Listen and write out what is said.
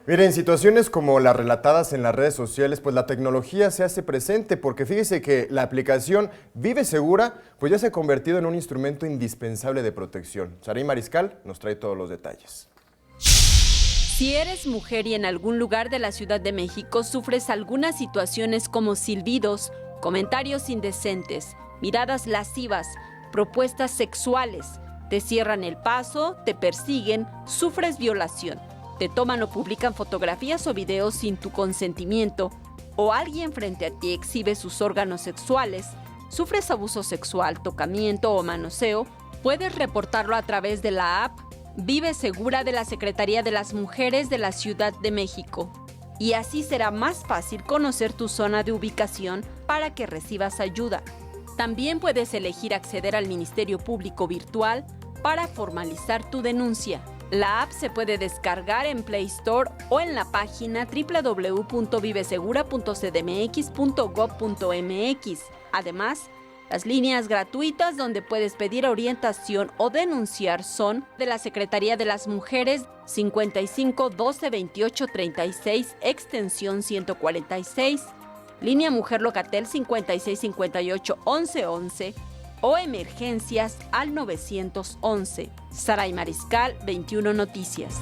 Miren, situaciones como las relatadas en las redes sociales, pues la tecnología se hace presente porque fíjese que la aplicación Vive Segura pues ya se ha convertido en un instrumento indispensable de protección. Saray Mariscal nos trae todos los detalles. Si eres mujer y en algún lugar de la Ciudad de México sufres algunas situaciones como silbidos, comentarios indecentes, miradas lascivas, propuestas sexuales, te cierran el paso, te persiguen, sufres violación, te toman o publican fotografías o videos sin tu consentimiento, o alguien frente a ti exhibe sus órganos sexuales, sufres abuso sexual, tocamiento o manoseo, puedes reportarlo a través de la app Vive Segura de la Secretaría de las Mujeres de la Ciudad de México. Y así será más fácil conocer tu zona de ubicación para que recibas ayuda. También puedes elegir acceder al Ministerio Público Virtual para formalizar tu denuncia. La app se puede descargar en Play Store o en la página www.vivesegura.cdmx.gov.mx. Además, las líneas gratuitas donde puedes pedir orientación o denunciar son de la Secretaría de las Mujeres 55 12 28 36 extensión 146, línea Mujer Locatel 56 58 11 11 o emergencias al 911. Saray Mariscal, 21 Noticias.